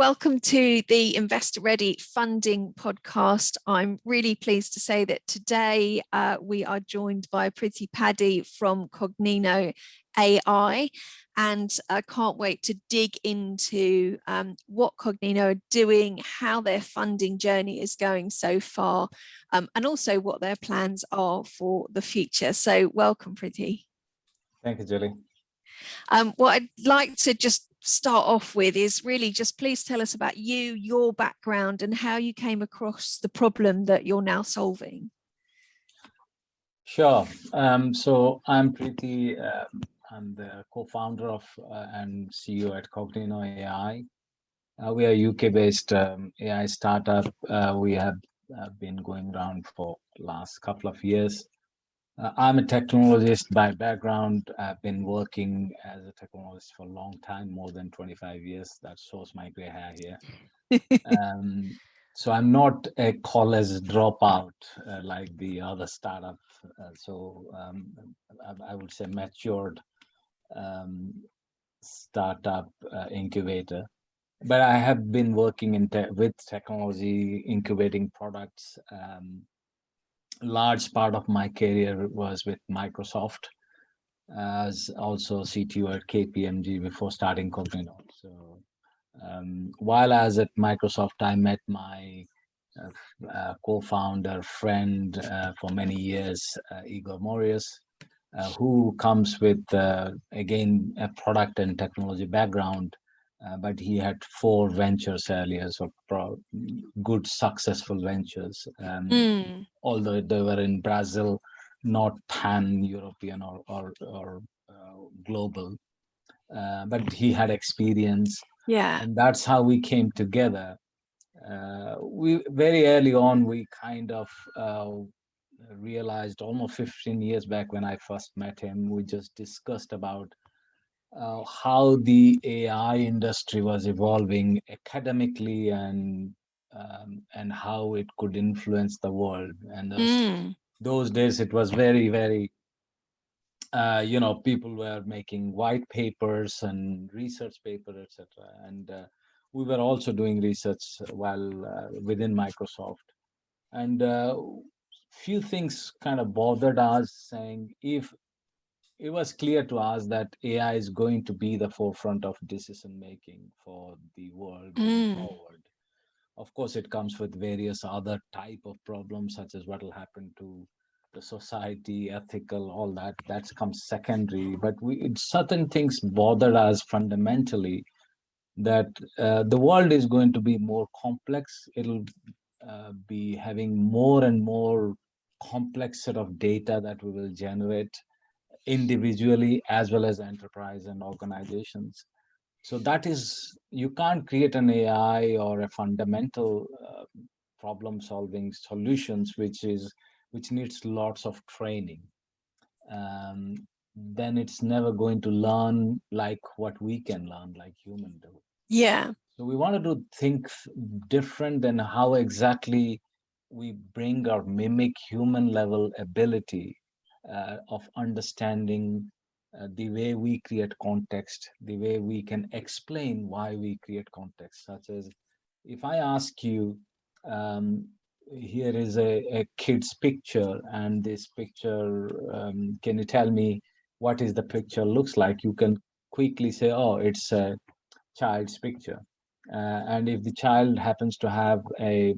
Welcome to the Investor Ready Funding podcast. I'm really pleased to say that today we are joined by Priti Padhy from Cognino.ai, and I can't wait to dig into what Cognino are doing, how their funding journey is going so far, and also what their plans are for the future. So welcome, Priti. Thank you, Julie. What I'd like to just start off with is really just please tell us about you, your background, and how you came across the problem that you're now solving. Sure. So I'm Priti. I'm the co-founder of and CEO at Cognino.ai. We are a UK-based AI startup. We have been going around for the last couple of years. I'm a technologist by background. I've been working as a technologist for a long time, more than 25 years. That shows my gray hair here. So I'm not a college dropout like the other startup. I would say matured startup incubator. But I have been working with technology, incubating products. Large part of my career was with Microsoft, as also CTO at KPMG before starting Cognino. So while I was at Microsoft, I met my co-founder friend for many years, Igor Morius, who comes with, again, a product and technology background. But he had 4 ventures earlier, so good, successful ventures. Although they were in Brazil, not pan-European or global, but he had experience. Yeah, and that's how we came together. We very early on we kind of realized almost 15 years back when I first met him. We just discussed about how the AI industry was evolving academically and how it could influence the world. And those days it was very people were making white papers and research papers, etc. And we were also doing research while within Microsoft. And few things kind of bothered us, saying if it was clear to us that AI is going to be the forefront of decision making for the world going forward. Of course, it comes with various other type of problems, such as what will happen to the society, ethical, all that. That comes secondary. But certain things bothered us fundamentally, that the world is going to be more complex. It'll be having more and more complex set of data that we will generate individually as well as enterprise and organizations. So that is, you can't create an AI or a fundamental problem solving solutions which needs lots of training. Then it's never going to learn like what we can learn, like human do. Yeah. So we wanted to think different than how exactly we bring or mimic human level ability of understanding the way we create context, the way we can explain why we create context. Such as, if I ask you, here is a kid's picture, and this picture, can you tell me what is the picture looks like? You can quickly say, oh, it's a child's picture. And if the child happens to have a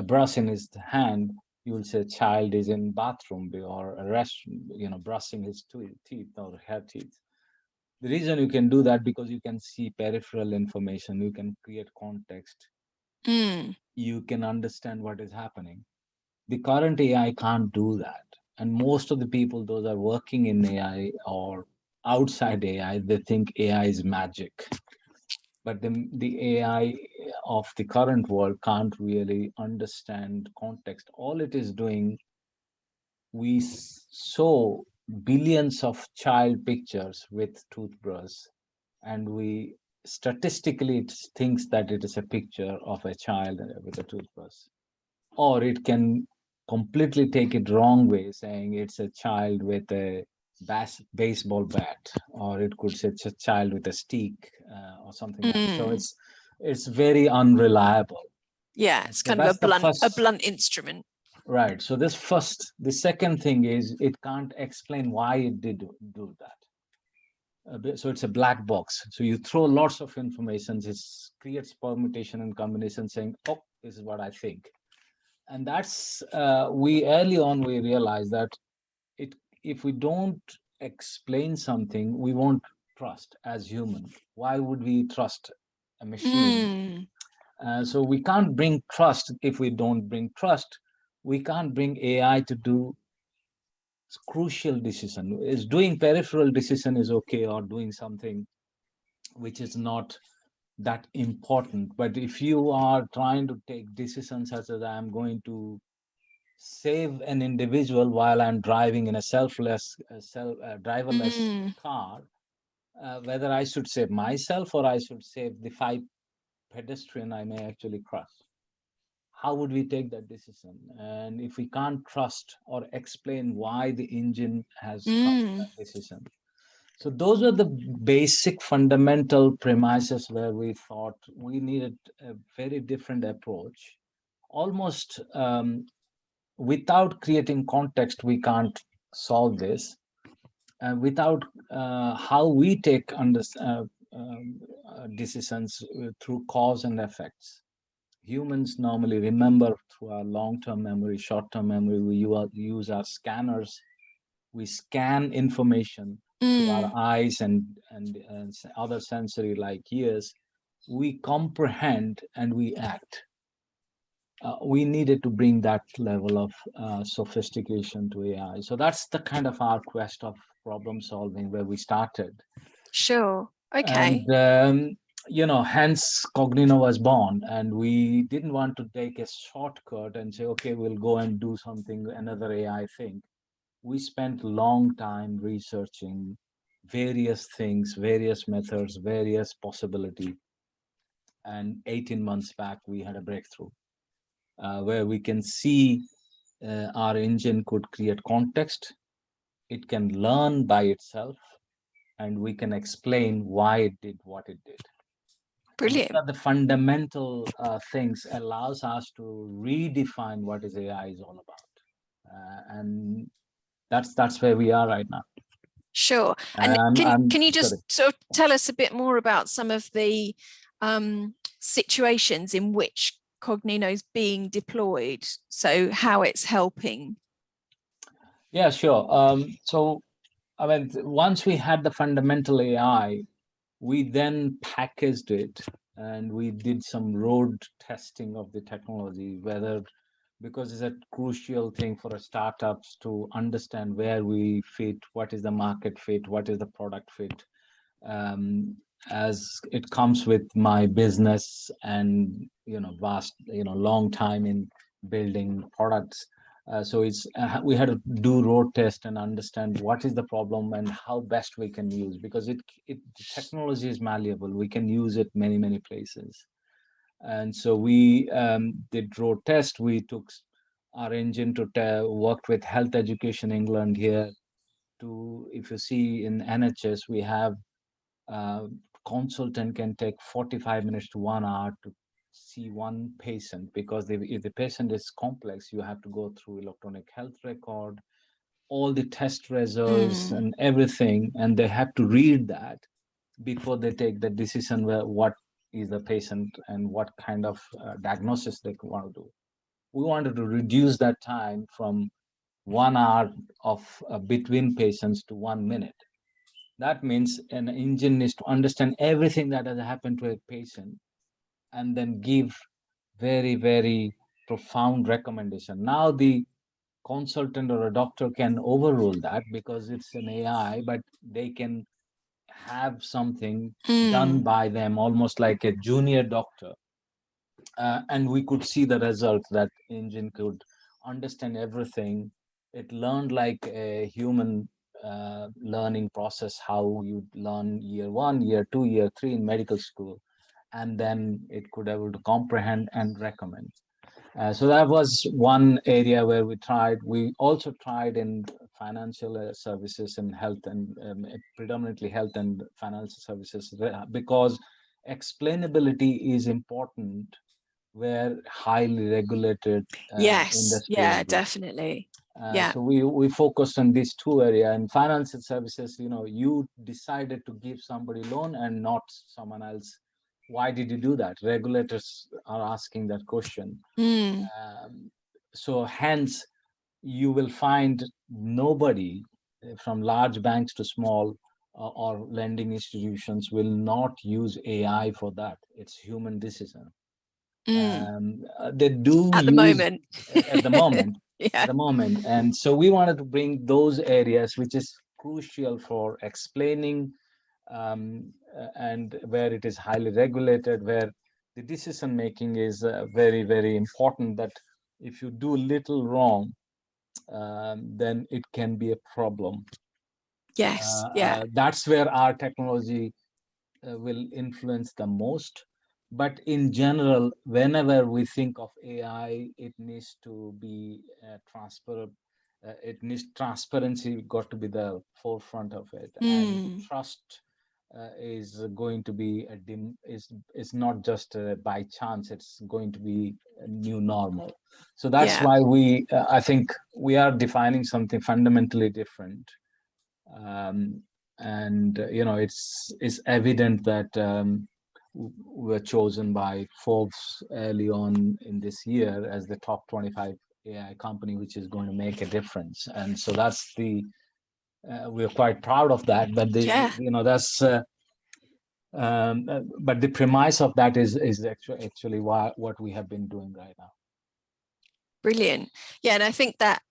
brush in his hand, you will say child is in bathroom or a restroom, brushing his teeth or her teeth. The reason you can do that, because you can see peripheral information, you can create context, you can understand what is happening. The current AI can't do that. And most of the people, those are working in AI or outside AI, they think AI is magic. But the AI of the current world can't really understand context. All it is doing, we saw billions of child pictures with toothbrush, and we statistically it thinks that it is a picture of a child with a toothbrush. Or it can completely take it wrong way, saying it's a child with a baseball bat, or it could say it's a child with a stick or something like that. So it's very unreliable. Yeah, it's So kind of that's the a first. blunt instrument. Right. So the second thing is it can't explain why it did do that. So it's a black box. So you throw lots of information, it creates permutation and combination saying, oh, this is what I think. And that's, we early on, we realized that it if we don't explain something, we won't trust as human. Why would we trust a machine? Mm, So we can't bring trust. If we don't bring trust, we can't bring AI to do crucial decision. Is doing peripheral decision is okay, or doing something which is not that important. But if you are trying to take decisions such as I'm going to save an individual while I'm driving in a driverless mm, car, whether I should save myself or I should save the five pedestrian I may actually cross. How would we take that decision? And if we can't trust or explain why the engine has come to mm. that decision. So those were the basic fundamental premises where we thought we needed a very different approach. Almost without creating context, we can't solve this. Without how we take decisions through cause and effects. Humans normally remember through our long-term memory, short-term memory. We use our scanners. We scan information through our Mm, eyes and other sensory like ears. We comprehend and we act. We needed to bring that level of sophistication to AI. So that's the kind of our quest of problem solving where we started. sure. Okay. And hence Cognino was born, and we didn't want to take a shortcut and say, okay, we'll go and do something, another AI thing. We spent a long time researching various things, various methods, various possibility. And 18 months back, we had a breakthrough where we can see our engine could create context. It can learn by itself, and we can explain why it did what it did. And these Brilliant. are the fundamental things allows us to redefine what is AI is all about. And that's where we are right now. Sure. And I'm can you sorry. just sort of tell us a bit more about some of the situations in which Cognino is being deployed? So how it's helping? Yeah, sure. So I mean, once we had the fundamental AI, we then packaged it and we did some road testing of the technology, whether because it's a crucial thing for a startups to understand where we fit, what is the market fit, what is the product fit. As it comes with my business and vast long time in building products, so it's we had to do road test and understand what is the problem and how best we can use, because it technology is malleable, we can use it many places. And so we did road test. We took our engine to worked with Health Education England here. To if you see in NHS, we have consultant can take 45 minutes to 1 hour to see one patient, because if the patient is complex, you have to go through electronic health record, all the test results Mm, and everything, and they have to read that before they take the decision where what is the patient and what kind of diagnosis they want to do. We wanted to reduce that time from 1 hour of between patients to 1 minute. That means an engine needs to understand everything that has happened to a patient and then give very profound recommendation. Now the consultant or a doctor can overrule that because it's an AI, but they can have something done mm, by them, almost like a junior doctor. And we could see the result that engine could understand everything. It learned like a human learning process, how you learn year one, year two, year three in medical school, and then it could able to comprehend and recommend. So that was one area where we tried. We also tried in financial services and health, and predominantly health and financial services, because explainability is important where highly regulated Yes, industries yeah, do. definitely. Yeah. So we focused on these two areas. In financial services, you decided to give somebody loan and not someone else. Why did you do that? Regulators are asking that question. Mm, So hence, you will find nobody from large banks to small or lending institutions will not use AI for that. It's human decision. mm. They do At the use moment. at the moment, Yeah. and so we wanted to bring those areas which is crucial for explaining and where it is highly regulated, where the decision making is very, very important, that if you do little wrong, then it can be a problem. Yes. Yeah. That's where our technology will influence the most. But in general, whenever we think of AI, it needs to be transparent. It needs transparency, got to be the forefront of it, and Mm, trust is going to be is not just by chance. It's going to be a new normal. So that's yeah. why I think we are defining something fundamentally different. um, and it's evident that we're chosen by Forbes early on in this year as the top 25 AI company which is going to make a difference. And so that's we're quite proud of that. But Yeah. that's but the premise of that is actually what we have been doing right now. Brilliant. Yeah, and I think that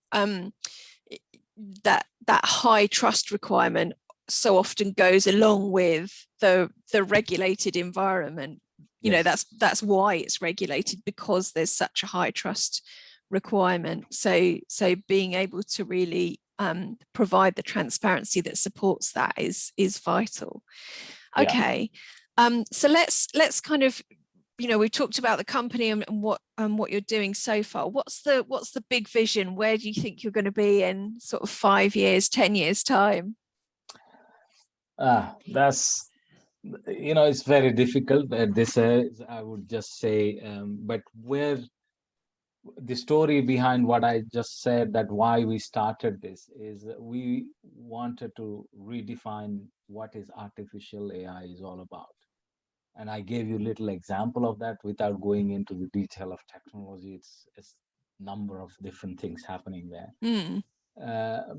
that high trust requirement so often goes along with the regulated environment. Yes. That's why it's regulated, because there's such a high trust requirement. So being able to really provide the transparency that supports that is vital. Yeah. Okay. So let's kind of, we've talked about the company and what you're doing so far. What's the big vision? Where do you think you're going to be in sort of 5 years, 10 years time? That's it's very difficult at this age, I would just say. But where the story behind what I just said, that why we started this, is that we wanted to redefine what is artificial AI is all about. And I gave you a little example of that without going into the detail of technology. It's number of different things happening there. Mm,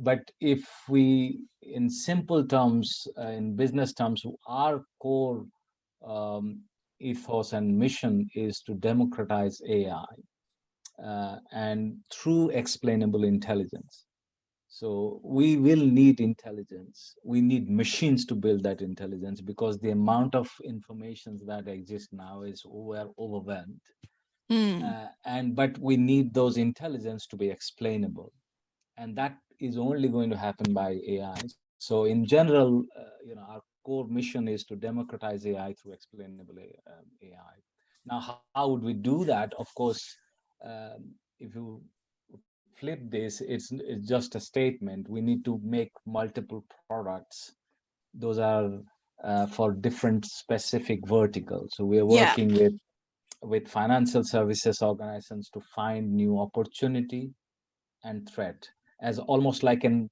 But if we, in simple terms, in business terms, our core ethos and mission is to democratize AI and through explainable intelligence. So we will need intelligence. We need machines to build that intelligence, because the amount of information that exists now is overwhelmed. mm, But we need those intelligence to be explainable, and that is only going to happen by AI. So in general, our core mission is to democratize AI through explainable AI. Now, how would we do that? Of course, if you flip this, it's just a statement. We need to make multiple products. Those are for different specific verticals. So we are yeah. working with financial services organizations to find new opportunity and threat, as almost like an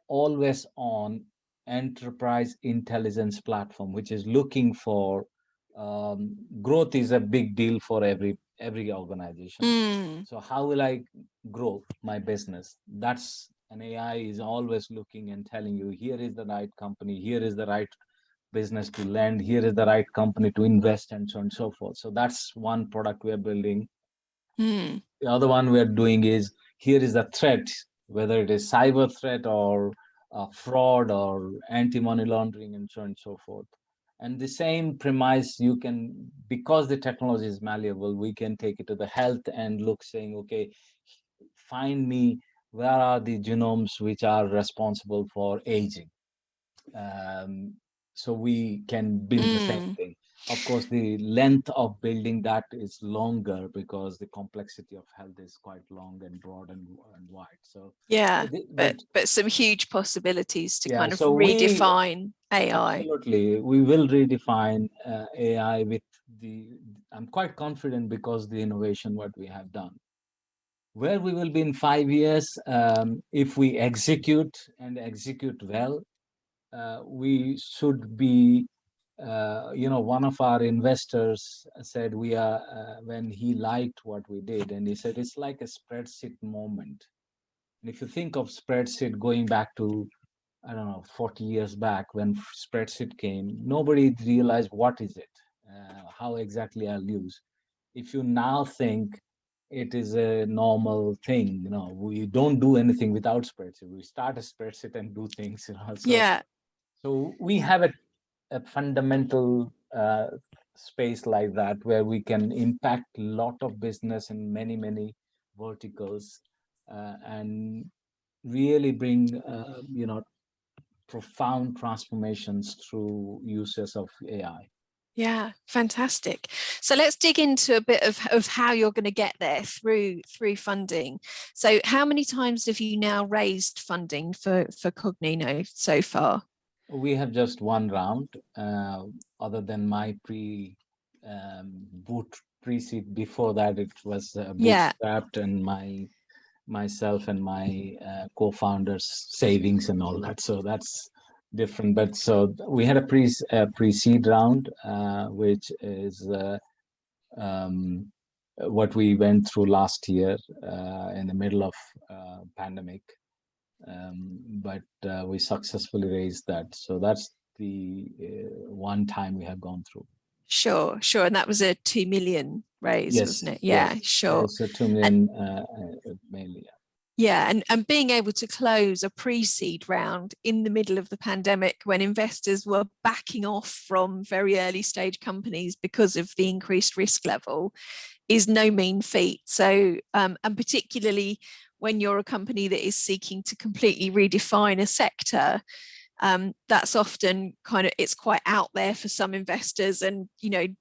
always on enterprise intelligence platform, which is looking for growth is a big deal for every organization. Mm, So how will I grow my business? That's an AI is always looking and telling you, here is the right company, here is the right business to lend, here is the right company to invest, and so on and so forth. So that's one product we are building. mm, The other one we are doing is, here is the threat, whether it is cyber threat or fraud or anti-money laundering, and so on and so forth. And the same premise, you can, because the technology is malleable, we can take it to the health and look, saying, okay, find me where are the genomes which are responsible for aging. um, so we can build the same mm. thing. Of course, the length of building that is longer because the complexity of health is quite long and broad and wide. So, Yeah, but but some huge possibilities to yeah, kind of so we redefine AI. absolutely we will redefine AI with I'm quite confident because the innovation what we have done. Where we will be in 5 years, if we execute and execute well, we should be, one of our investors said we are, when he liked what we did, and he said it's like a spreadsheet moment. And if you think of spreadsheet going back to, I don't know, 40 years back when spreadsheet came, nobody realized what is it, how exactly I'll use. If you now think it is a normal thing, we don't do anything without spreadsheet. We start a spreadsheet and do things, Yeah, So we have a fundamental space like that where we can impact a lot of business in many, many verticals, and really bring, profound transformations through uses of AI. yeah, fantastic. So let's dig into a bit of how you're going to get there through funding. So how many times have you now raised funding for Cognino so far? We have just one round, other than my boot pre-seed. Before that, it was Yeah, bootstrapped, and myself and my co-founders' savings and all that. So that's different. But so we had a pre-seed round, which is um, what we went through last year in the middle of pandemic. But we successfully raised that. So that's the one time we have gone through. sure, sure. And that was a 2 million raise, Yes, wasn't it? Yeah, yes. sure. It's a 2 And million mainly. Yeah. yeah, and being able to close a pre-seed round in the middle of the pandemic when investors were backing off from very early stage companies because of the increased risk level is no mean feat. So, and particularly when you're a company that is seeking to completely redefine a sector, that's often kind of, it's quite out there for some investors, and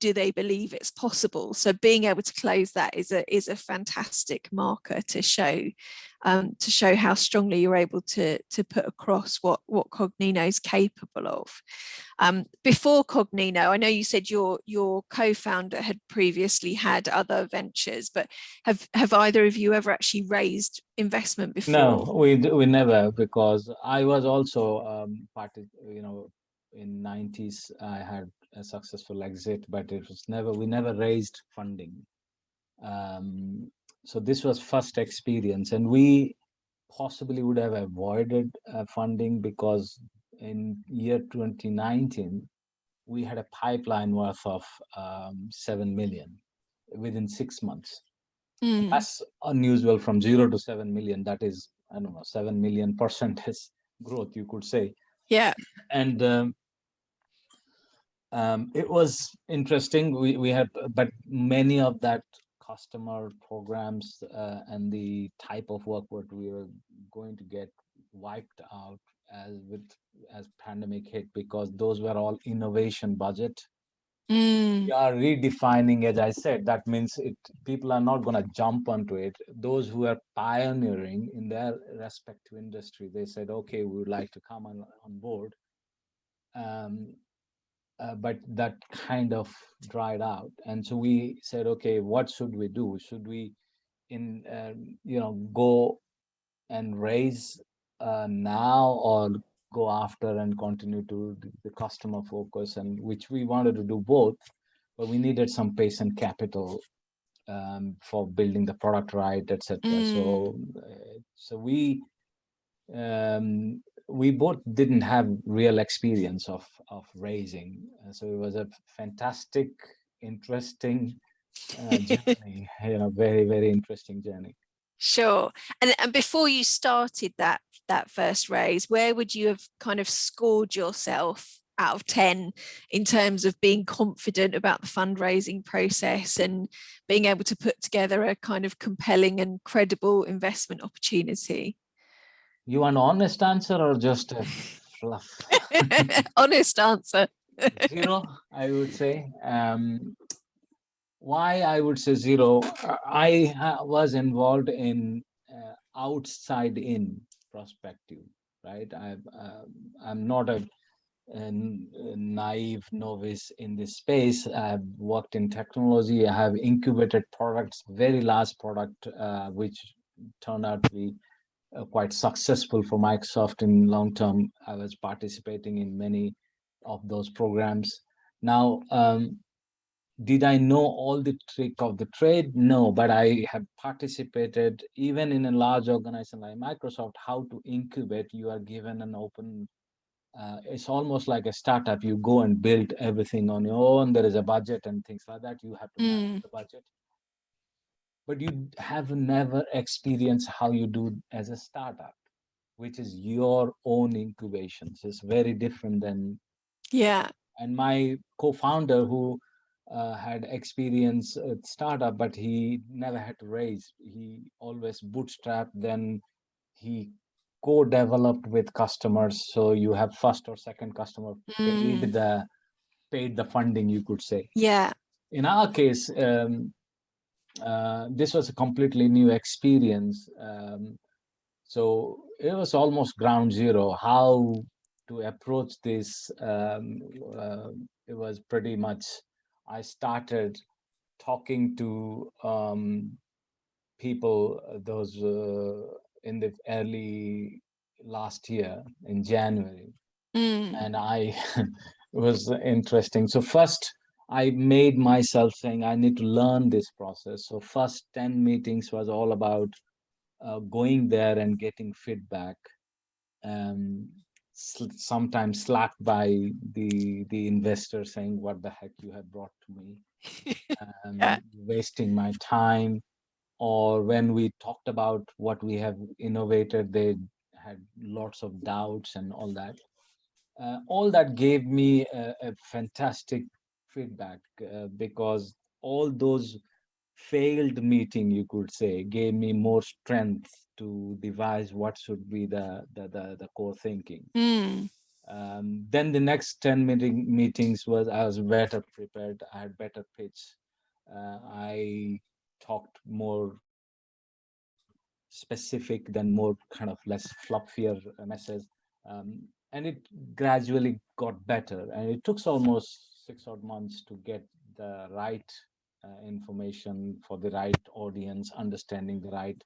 do they believe it's possible? So being able to close that is a fantastic marker to show how strongly you're able to put across what Cognino is capable of. Before Cognino, I know you said your co-founder had previously had other ventures, but have either of you ever actually raised investment No, before? we never, because I was also in 90s I had a successful exit, but it was never we never raised funding. Um, so this was first experience, and we possibly would have avoided funding because in year 2019 we had a pipeline worth of 7 million within 6 months. Mm, That's unusual. From 0 to 7 million, that is, I don't know, 7 million percentage growth, you could say. yeah. And it was interesting. We had, but many of that customer programs and the type of work what we were going to get wiped out as pandemic hit, because those were all innovation budget. We Mm, are redefining, as I said. That means people are not going to jump onto it. Those who are pioneering in their respective industry, they said, okay, we would like to come on board. Um, but that kind of dried out, and so we said, okay, what should we do? Should we go and raise now, or go after and continue to the customer focus, and which we wanted to do both, but we needed some patient capital for building the product right, etc. mm. So we both didn't have real experience of raising. So it was a fantastic, interesting journey. Very, very interesting journey. Sure. And before you started that first raise, where would you have kind of scored yourself out of 10 in terms of being confident about the fundraising process and being able to put together a kind of compelling and credible investment opportunity? You want an honest answer or just a fluff? Honest answer. Zero, I would say. Why I would say zero? Was involved in outside in perspective, right? I'm not a naive novice in this space. I've worked in technology. I have incubated products, very large product, which turned out to be quite successful for Microsoft in long term. I was participating in many of those programs. Now, did I know all the trick of the trade? No, but I have participated even in a large organization like Microsoft. How to incubate? You are given an open. It's almost like a startup. You go and build everything on your own. There is a budget and things like that. You have to manage Mm, the budget, but you have never experienced how you do as a startup, which is your own incubations. It's very different than. yeah. And my co-founder who had experience at startup, but he never had to raise. He always bootstrapped. Then he co-developed with customers. So you have first or second customer Mm, paid the funding, you could say. yeah. In our case, this was a completely new experience. So it was almost ground zero. How to approach this? It was pretty much. I started talking to people, those in the early last year in January, Mm, and I it was interesting. So first, I made myself saying I need to learn this process. So first 10 meetings was all about going there and getting feedback, um, sometimes slapped by the investor saying, "What the heck you have brought to me? yeah. Wasting my time." Or when we talked about what we have innovated, they had lots of doubts and all that. All that gave me a fantastic feedback, because all those failed meeting, you could say, gave me more strength to devise what should be the core thinking. Mm, Then the next 10 meetings was I was better prepared. I had better pitch. I talked more specific than more kind of less fluffier messages. And it gradually got better. And it took almost 6 odd months to get the right information for the right audience, understanding the right.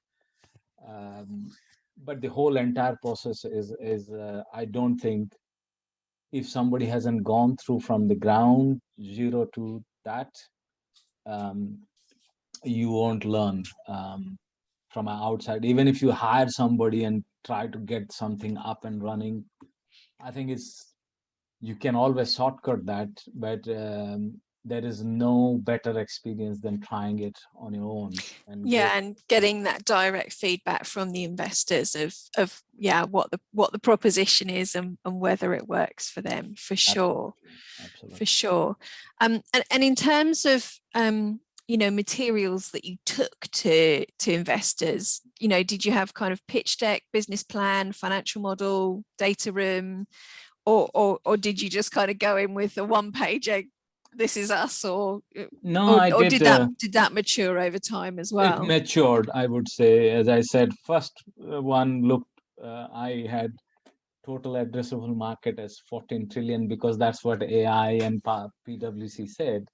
Um, but the whole entire process is I don't think, if somebody hasn't gone through from the ground zero to that, um, you won't learn from outside. Even if you hire somebody and try to get something up and running, I think it's you can always shortcut that, but there is no better experience than trying it on your own and go yeah, and getting that direct feedback from the investors of yeah, what the proposition is and whether it works for them, for sure. absolutely, absolutely. For sure. And in terms of materials that you took to investors, did you have kind of pitch deck, business plan, financial model, data room, or did you just kind of go in with a one pager, this is us, No, or did that mature over time as it well? matured, I would say. As I said, first one looked, I had total addressable market as 14 trillion, because that's what AI and PwC said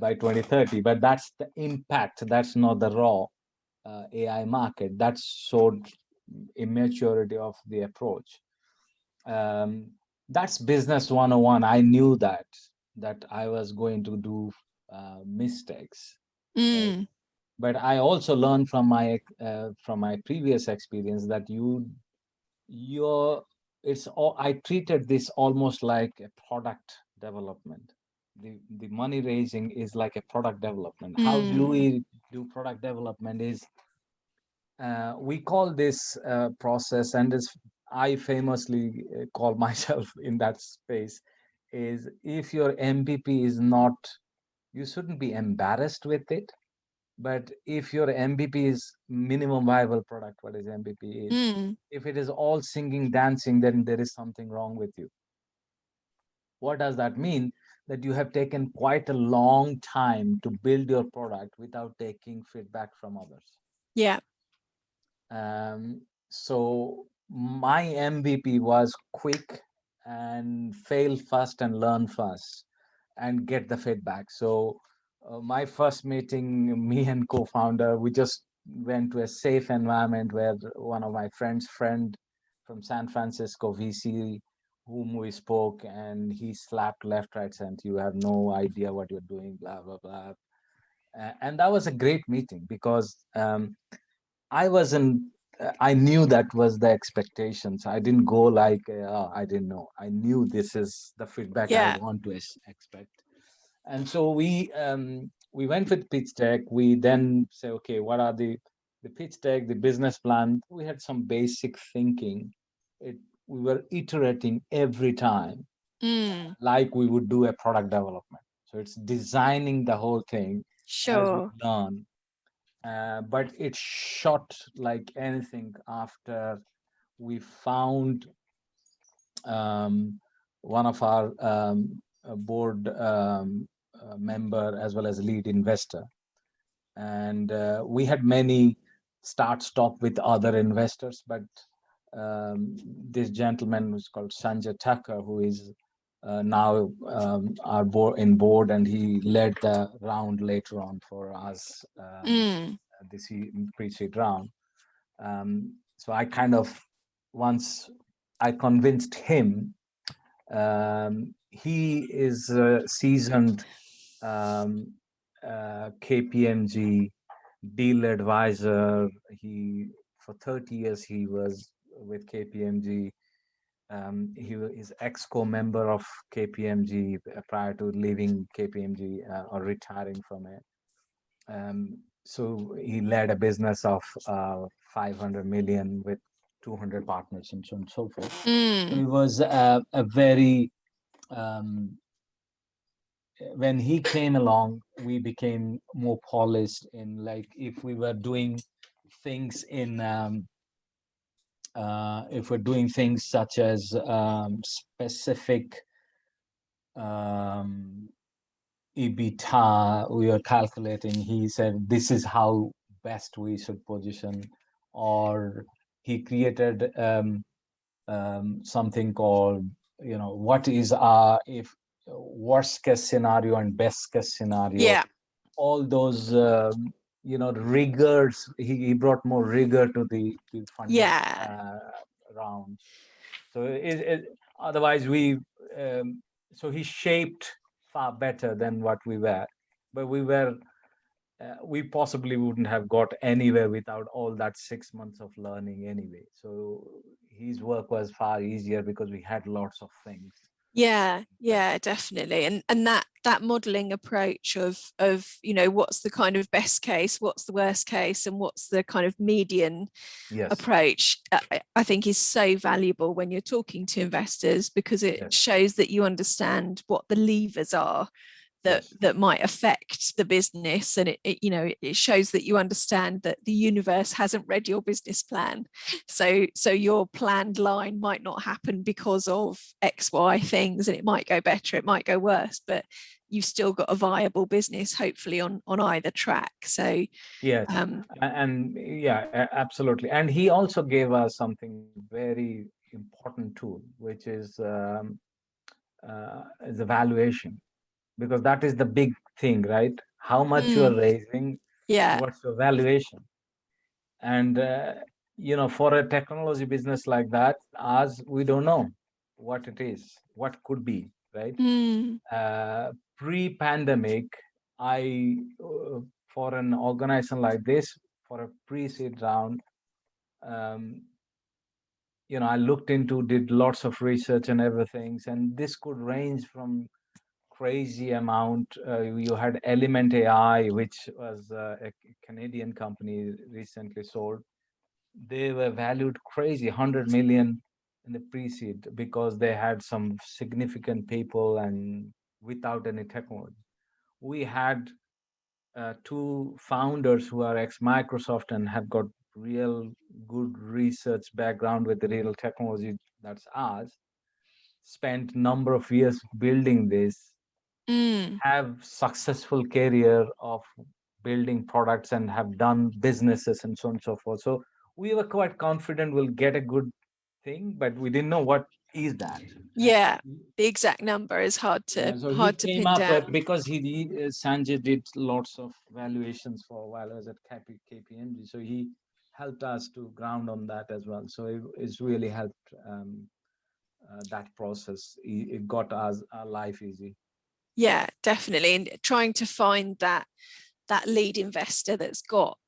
by 2030. But that's the impact. That's not the raw AI market. That showed immaturity of the approach. Um, that's business 101. I knew that I was going to do mistakes, right? Mm, But I also learned from my previous experience that you're it's all I treated this almost like a product development. The money raising is like a product development. How do mm, we do product development is, we call this process, and this I famously call myself in that space, is if your MVP is not, you shouldn't be embarrassed with it. But if your MVP is minimum viable product, what is MVP is, mm, if it is all singing, dancing, then there is something wrong with you. What does that mean? That you have taken quite a long time to build your product without taking feedback from others. Yeah. So my MVP was quick and fail fast and learn fast and get the feedback. So my first meeting, me and co-founder, we just went to a safe environment where one of my friend from San Francisco, VC, whom we spoke, and he slapped left, right, center. You have no idea what you're doing, blah, blah, blah. And that was a great meeting because I wasn't, I knew that was the expectations. I didn't go like, I didn't know. I knew this is the feedback I Yeah. want to expect. And so we went with pitch deck. We then say, okay, what are the pitch deck, the business plan? We had some basic thinking. It, we were iterating every time, Mm. like we would do a product development. So it's designing the whole thing as we Sure. learn. But it shot like anything after we found one of our board member as well as lead investor. And we had many start stop with other investors, but this gentleman who's called Sanjay Thakur, who is now our board, and he led the round later on for us, Mm. this pre-seed round. So I kind of, once I convinced him, he is a seasoned KPMG deal advisor. He, for 30 years he was with KPMG. He is ex-co member of KPMG prior to leaving KPMG or retiring from it. So he led a business of 500 million with 200 partners and so on and so forth. So it Mm. was a very, um, when he came along, we became more polished in, like, if we were doing things in, if we're doing things such as specific um, EBITDA we are calculating, he said this is how best we should position. Or he created something called, what is our, if worst case scenario and best case scenario, Yeah. all those rigors. He brought more rigor to the funding Yeah. rounds. So otherwise we, so he shaped far better than what we were, but we possibly wouldn't have got anywhere without all that 6 months of learning anyway. So his work was far easier because we had lots of things. Yeah, But yeah, definitely. And that modeling approach of, what's the kind of best case, what's the worst case, and what's the kind of median yes, approach, I think is so valuable when you're talking to investors, because it yes, shows that you understand what the levers are that yes, might affect the business, and it shows that you understand that the universe hasn't read your business plan, so your planned line might not happen because of XY things, and it might go better, it might go worse, but you've still got a viable business hopefully on either track. So yes. And yeah, absolutely. And he also gave us something very important tool, which is the valuation, because that is the big thing, right? How much you are mm, raising and yeah. what's your valuation. And for a technology business like that, as we don't know what it is, what could be, right? mm, Pre-pandemic, I for an organization like this, for a pre-seed round, um, I looked into, did lots of research and everything, and this could range from crazy amount. You had Element AI, which was a Canadian company recently sold. They were valued crazy, 100 million in the pre-seed, because they had some significant people and without any technology. We had two founders who are ex-Microsoft and have got real good research background with the real technology that's ours. spent number of years building this, Mm. have successful career of building products and have done businesses and so on and so forth. So we were quite confident we'll get a good thing, but we didn't know what is that. Yeah, the exact number is Yeah, so he hard to came pin up with, down. because Sanjay did lots of valuations for a while. I was at KPMG, so he helped us to ground on that as well. So it's really helped that process. It got us our life easy. Yeah, definitely. And trying to find that lead investor that's got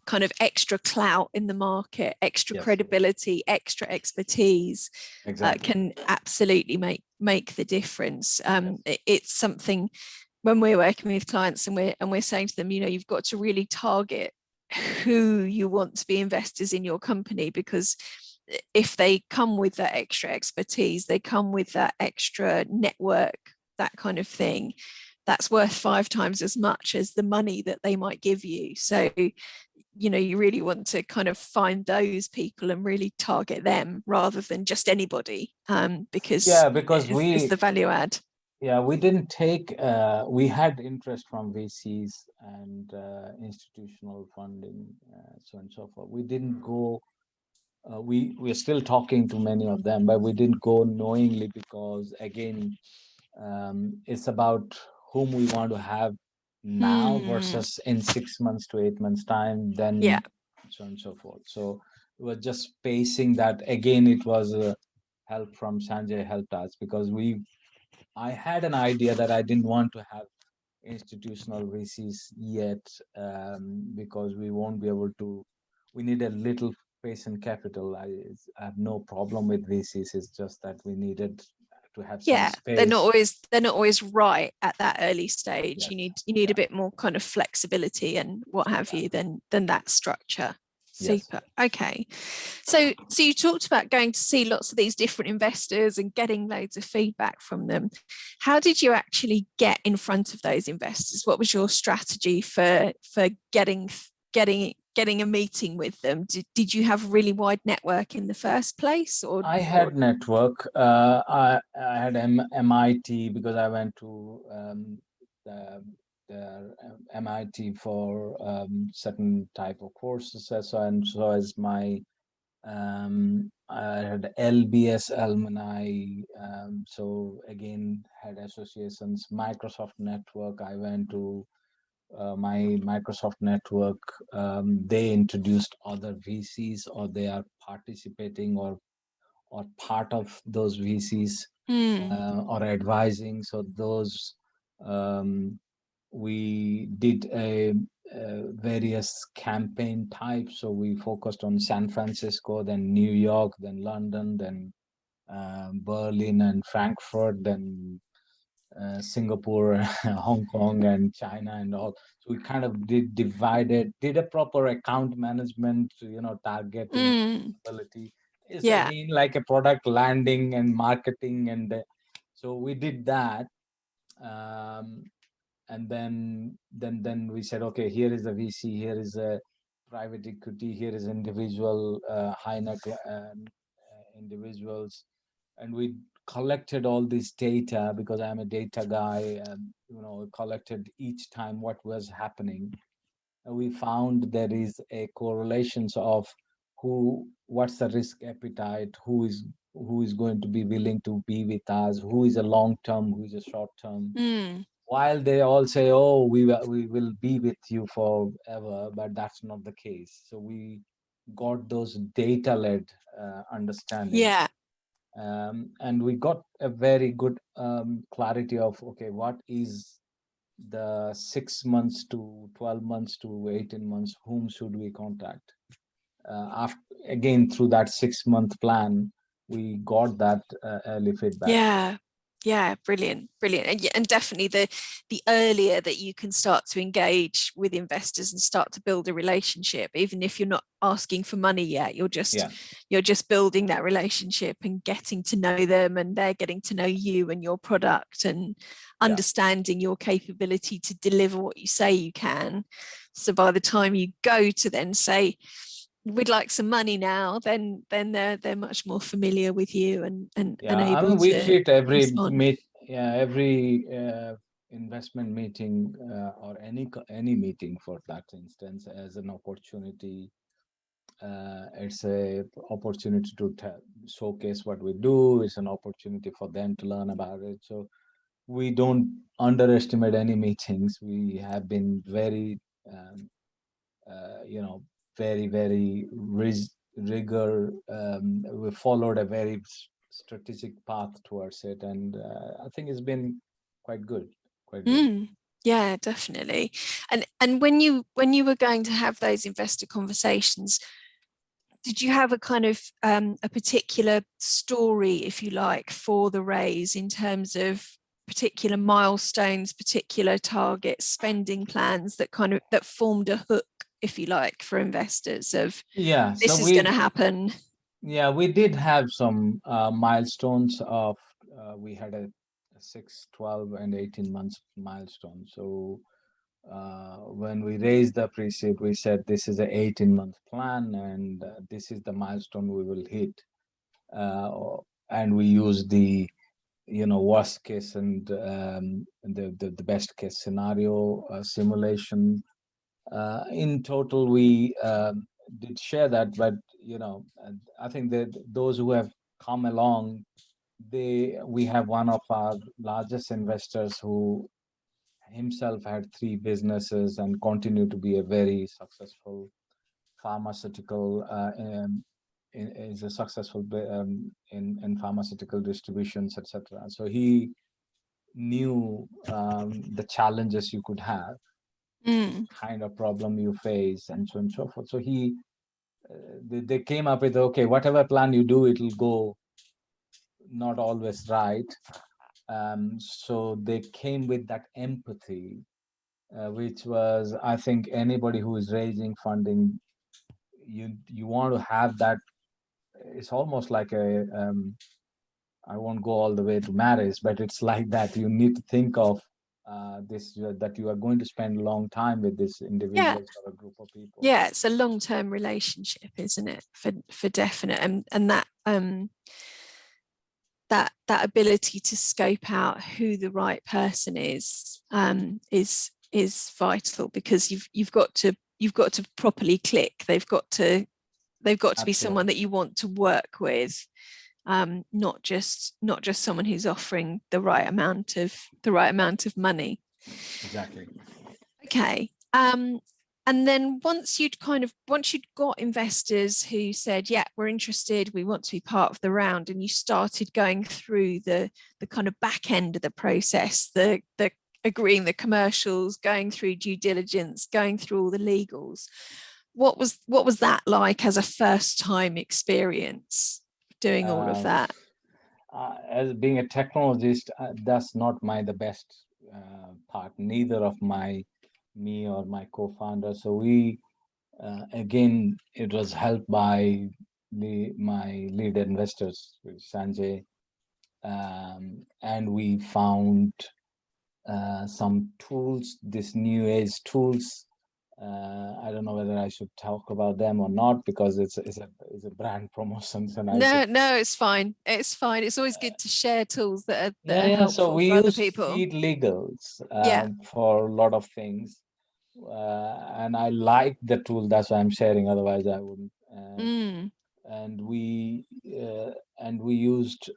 kind of extra clout in the market, extra Yes, credibility, extra expertise, exactly. can absolutely make the difference. Yes. It's something when we're working with clients and we're saying to them, you know, you've got to really target who you want to be investors in your company, because if they come with that extra expertise, they come with that extra network, that kind of thing, that's worth 5 times as much as the money that they might give you. So, you know, you really want to kind of find those people and really target them rather than just anybody, because Yeah, because it's the value add. yeah, we didn't take, we had interest from VCs and institutional funding, so on and so forth. We didn't go, we're still talking to many of them, but we didn't go knowingly because, again, it's about whom we want to have now Mm, versus in 6 months to 8 months' time, yeah, then so on and so forth. So we were just pacing that. Again, it was help from Sanjay helped us because I had an idea that I didn't want to have institutional VCs yet, because we won't be able to. We need a little patient capital. I have no problem with VCs. It's just that we needed to have some yeah, they're not space. always they're not always right at that early stage. Yes. You need Yeah. a bit more kind of flexibility and what have Yeah. you than that structure. Yes. Super. Okay. So you talked about going to see lots of these different investors and getting loads of feedback from them. How did you actually get in front of those investors? What was your strategy for getting a meeting with them? Did you have a really wide network in the first place, I or had network. I had MIT because I went to the MIT for certain type of courses. And so as my I had LBS alumni. So again, had associations. Microsoft network. I went to my Microsoft network. They introduced other VCs, or they are participating or part of those VCs mm, or advising. So those we did various campaign types. So we focused on San Francisco, then New York, then London, then Berlin and Frankfurt, then Singapore, Hong Kong, and China, and all. So we kind of did a proper account management, targeting mm, ability. It's yeah, again like a product landing and marketing, and so we did that. Um, and then we said, okay, here is a VC, here is a private equity, here is individual high net individuals, and we collected all this data because I'm a data guy. Collected each time what was happening. And we found there is a correlation of what's the risk appetite, who is going to be willing to be with us, who is a long term, who is a short term. mm, While they all say, oh, we will be with you forever, but that's not the case. So we got those data led understanding, yeah, and we got a very good clarity of, okay, what is the 6 months to 12 months to 18 months, whom should we contact. After, again, through that 6 month plan, we got that early feedback. yeah. Yeah, brilliant, brilliant. And definitely the earlier that you can start to engage with investors and start to build a relationship, even if you're not asking for money yet, Yeah. you're just building that relationship and getting to know them, and they're getting to know you and your product and Yeah. understanding your capability to deliver what you say you can. So by the time you go to then say, we'd like some money now, then they're much more familiar with you and Yeah, I able mean, we to treat every respond. every investment meeting or any meeting for that instance as an opportunity. It's a opportunity to showcase what we do. It's an opportunity for them to learn about it. So we don't underestimate any meetings. We have been very, you know, very rigor. We followed a very strategic path towards it, and I think it's been quite good, quite good. Yeah, definitely. And when you were going to have those investor conversations, did you have a kind of a particular story, if you like, for the raise in terms of particular milestones, particular targets, spending plans that kind of that formed a hook, if you like, for investors of Yeah, so this is going to happen? yeah, we did have some milestones of, we had a 6, 12, and 18 months milestone. So when we raised the pre-seed, we said this is a 18-month plan, and this is the milestone we will hit. And we use the, you know, worst case and the best case scenario simulation. In total, we did share that, but you know, I think that those who have come along, we have one of our largest investors who himself had 3 businesses and continued to be a very successful pharmaceutical is a successful in pharmaceutical distributions, etc. So he knew the challenges you could have, kind of problem you face, and so on and so forth. So they came up with, okay, whatever plan you do, it will go not always right. So they came with that empathy, which was, I think, anybody who is raising funding, you want to have that. It's almost like a I won't go all the way to marriage, but it's like that. You need to think of this that you are going to spend a long time with this Yeah. individuals or a group of people. Yeah, it's a long-term relationship, isn't it? For definite, and that ability to scope out who the right person is vital, because you've got to properly click. They've got to be someone Absolutely. that you want to work with, not just someone who's offering the right amount of money. Exactly. Okay. And then once you'd got investors who said, yeah, we're interested, we want to be part of the round, and you started going through the kind of back end of the process, the agreeing the commercials, going through due diligence, going through all the legals. What was that like as a first time experience doing all of Uh, that? as being a technologist, that's not the best part, neither of me or my co-founder. So we, again, it was helped by my lead investors, Sanjay, and we found some tools, this new age tools. I don't know whether I should talk about them or not, because it's a brand promotion, and I should. No, it's fine. It's fine. It's always good to share tools that are Yeah. So helpful we for other use people. feed legals Yeah. for a lot of things, and I like the tool. That's why I'm sharing. Otherwise, I wouldn't. Mm. And we and we used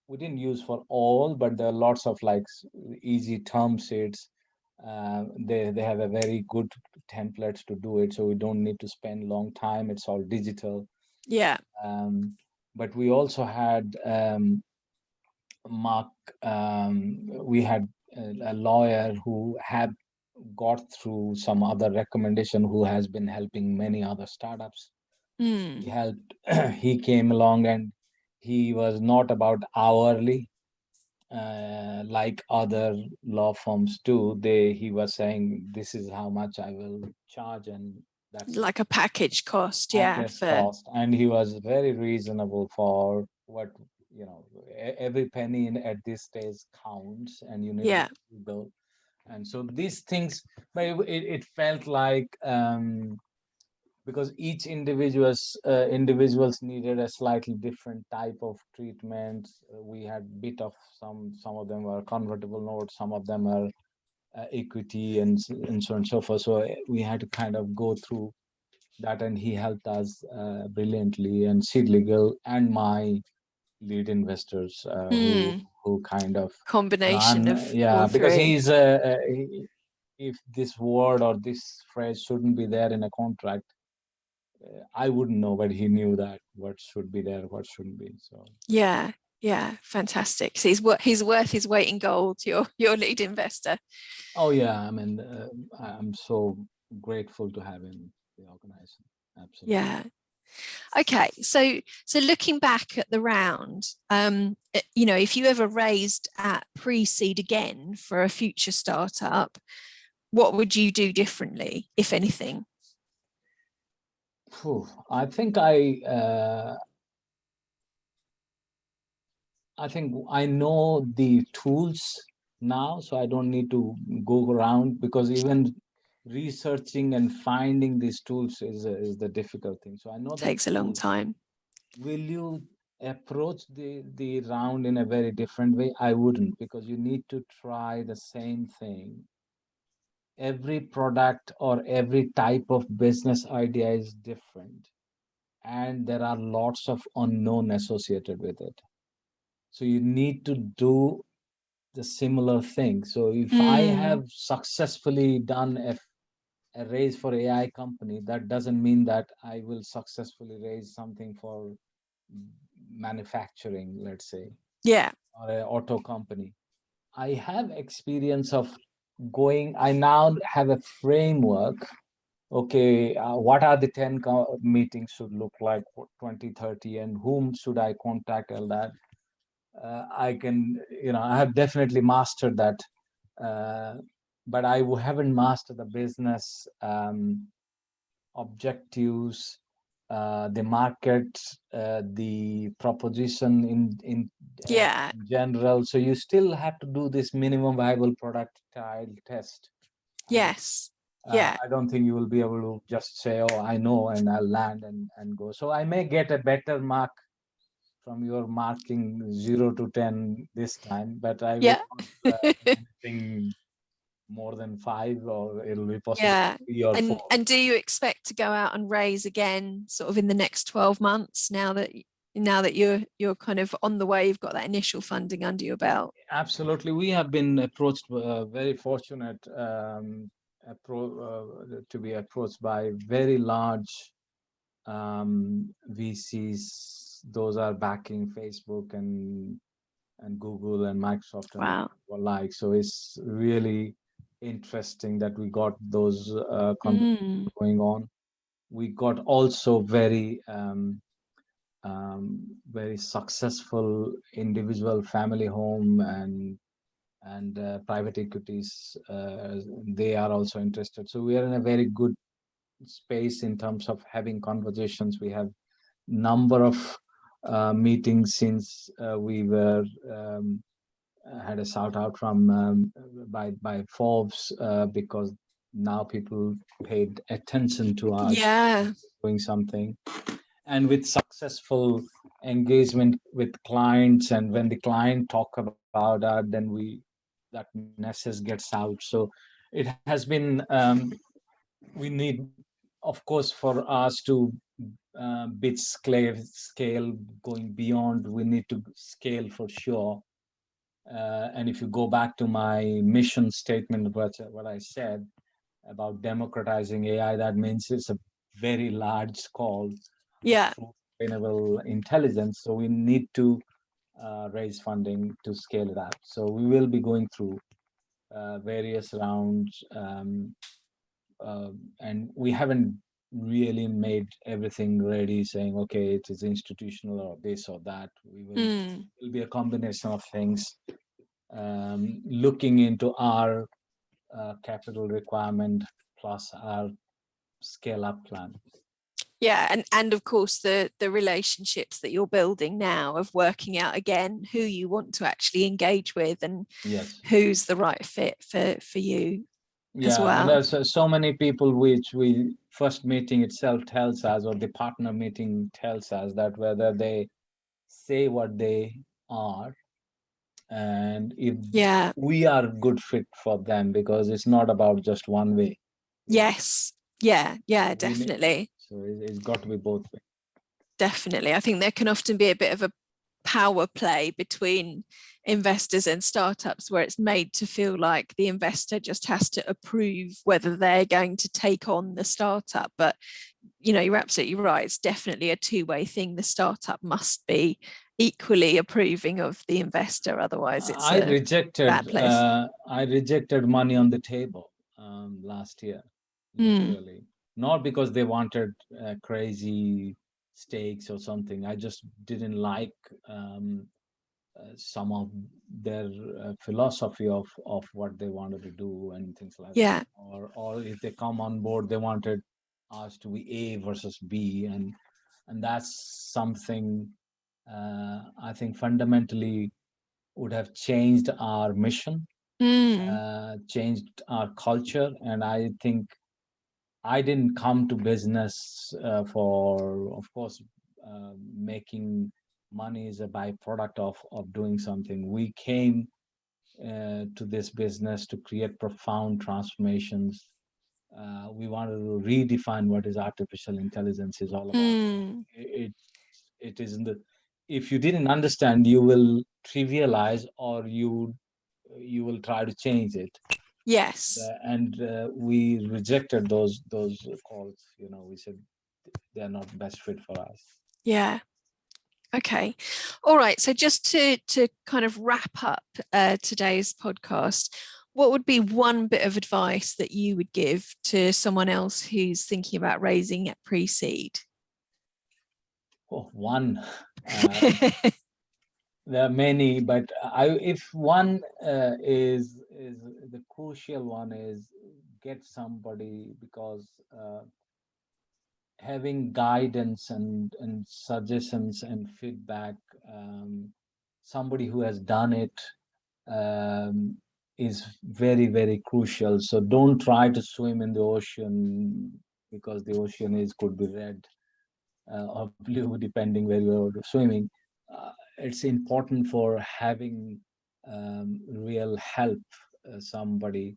we didn't use for all, but there are lots of like easy term sheets. They have a very good templates to do it, so we don't need to spend long time. It's all digital. Yeah. But we also had Mark. We had a lawyer who had got through some other recommendation, who has been helping many other startups. He Mm. helped. He came along, and he was not about hourly like other law firms do. He was saying, this is how much I will charge, and that's it. Like a package cost, yeah, Package for cost. And he was very reasonable for what, every penny at this stage counts, and you need to yeah. be able. And so these things, but it felt like because each individuals needed a slightly different type of treatment. We had bit of some of them were convertible notes, some of them are equity, and so on and so forth. So we had to kind of go through that, and he helped us brilliantly, and Seed Legal and my lead investors who kind of Combination run, of yeah, all because three. if this word or this phrase shouldn't be there in a contract, I wouldn't know, but he knew that what should be there, what shouldn't be. So Yeah, yeah, fantastic. So he's worth his weight in gold, your lead investor. oh yeah, I mean, I'm so grateful to have him in the organization. Absolutely. Yeah. Okay, so looking back at the round, you know, if you ever raised at pre-seed again for a future startup, what would you do differently, if anything? Phew, I think I know the tools now, so I don't need to go around, because even researching and finding these tools is the difficult thing. So I know the Takes a long tools. time. Will you approach the round in a very different way? I wouldn't, because you need to try the same thing. Every product or every type of business idea is different, and there are lots of unknown associated with it. So you need to do the similar thing. So if I have successfully done a raise for AI company, that doesn't mean that I will successfully raise something for manufacturing, let's say, Yeah, or an auto company. I have experience of going, I now have a framework. Okay, what are the 10 meetings should look like for 2030, and whom should I contact, all that. I can, I have definitely mastered that, but I haven't mastered the business objectives, the market, the proposition in yeah, general. So you still have to do this minimum viable product trial test. And yes, yeah, I don't think you will be able to just say, "Oh, I know," and I'll land and go. So I may get a better mark from your marking 0 to 10 this time, but I will yeah. not do anything more than 5, or it'll be possible Yeah. 3 or 4. And do you expect to go out and raise again sort of in the next 12 months now that you're kind of on the way, you've got that initial funding under your belt? Absolutely. We have been approached, very fortunate to be approached by very large VCs. Those are backing Facebook and Google and Microsoft and Wow. like. So it's really interesting that we got those conversations Mm. going on. We got also very successful individual family home and private equities. They are also interested. So we are in a very good space in terms of having conversations. We have number of meetings since we were had a shout out from by Forbes, because now people paid attention to us Yeah. doing something, and with successful engagement with clients, and when the client talk about that, then that message gets out. So it has been, we need, of course, for us to bit scale going beyond, we need to scale for sure. And if you go back to my mission statement, what I said about democratizing AI, that means it's a very large call Yeah. for sustainable intelligence. So we need to raise funding to scale it up. So we will be going through various rounds, and we haven't really made everything ready, saying, okay, it is institutional or this or that. Will be a combination of things, looking into our capital requirement plus our scale up plan. Yeah, and of course the relationships that you're building now of working out again who you want to actually engage with and Yes. who's the right fit for you as Yeah, and well. there's so many people which we first meeting itself tells us, or the partner meeting tells us, that whether they say what they are, and if Yeah. we are good fit for them, because it's not about just one way. Yes. Yeah. Yeah, We need, definitely. so it's got to be both ways. Definitely. I think there can often be a bit of a power play between investors and startups, where it's made to feel like the investor just has to approve whether they're going to take on the startup. But you're absolutely right. It's definitely a two-way thing. The startup must be equally approving of the investor, otherwise it's I a bad rejected place. I rejected money on the table last year, Mm, literally, not because they wanted crazy stakes or something. I just didn't like some of their philosophy of what they wanted to do and things like that. yeah. Or if they come on board, they wanted us to be A versus B, and that's something I think fundamentally would have changed our mission, Mm, changed our culture. And I think I didn't come to business for, of course, making money is a byproduct of doing something. We came to this business to create profound transformations. We wanted to redefine what is artificial intelligence is all about. mm, It is in the, if you didn't understand, you will trivialize, or you will try to change it. yes. And we rejected those calls. We said they are not best fit for us. Yeah. Okay. All right. So just to kind of wrap up today's podcast, what would be one bit of advice that you would give to someone else who's thinking about raising at pre-seed? Oh, one. There are many, but if one is the crucial one, is get somebody, because having guidance and suggestions and feedback, somebody who has done it, um, is very, very crucial. So don't try to swim in the ocean, because the ocean could be red or blue, depending where you're swimming. It's important for having real help, somebody,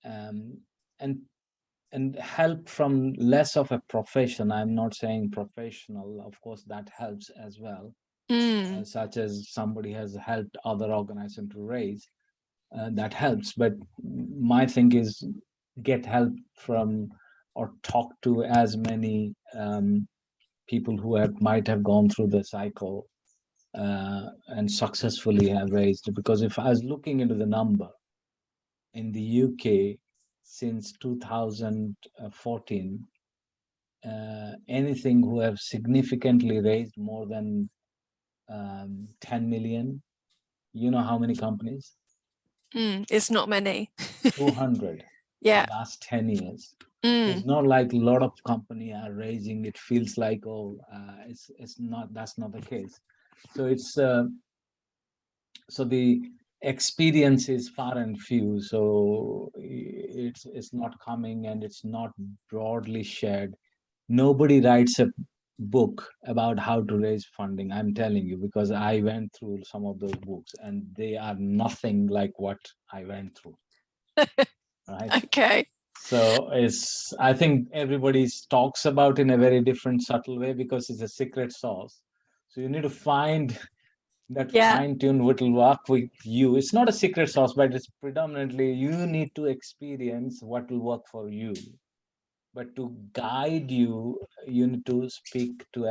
um, and help from less of a profession. I'm not saying professional, of course, that helps as well, Mm, such as somebody has helped other organizations to raise, that helps. But my thing is, get help from, or talk to as many people who might have gone through the cycle and successfully have raised. Because if I was looking into the number in the UK since 2014, anything who have significantly raised more than 10 million, you know how many companies? it's not many. 200 Yeah. in last 10 years. It's Mm, not like a lot of company are raising. It feels like, oh, it's not. That's not the case. So the experience is far and few. So it's not coming, and it's not broadly shared. Nobody writes a book about how to raise funding, I'm telling you, because I went through some of those books, and they are nothing like what I went through, right? okay. So I think everybody talks about in a very different, subtle way, because it's a secret sauce. So you need to find that Yeah. fine tune what will work with you. It's not a secret sauce, but it's predominantly you need to experience what will work for you. But to guide you, you need to speak to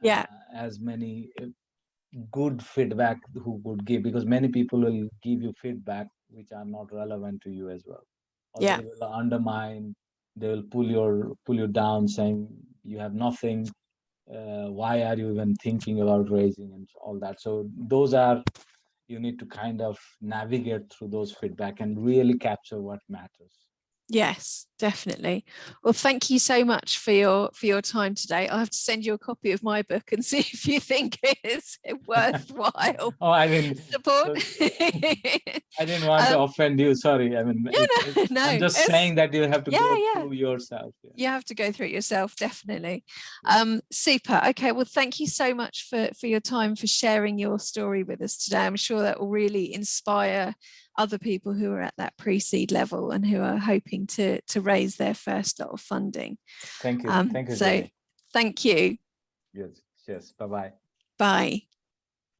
Yeah. as many good feedback who could give, because many people will give you feedback which are not relevant to you as well, or Yeah. they will undermine, they will pull you down, saying you have nothing, why are you even thinking about raising, and all that. So those are, you need to kind of navigate through those feedback and really capture what matters. Yes, definitely. Well, thank you so much for your time today. I'll have to send you a copy of my book and see if you think it's worthwhile Oh, I mean, support. so I didn't want to offend you. Sorry. I mean, no, I'm just saying that you have to go yeah. through yourself. Yeah. You have to go through it yourself, definitely. Yeah. Super. Okay, well, thank you so much for your time, for sharing your story with us today. I'm sure that will really inspire other people who are at that pre-seed level and who are hoping to raise their first lot of funding. Thank you. Thank you, So Jenny. thank you. Yes. Yes. Bye-bye. Bye.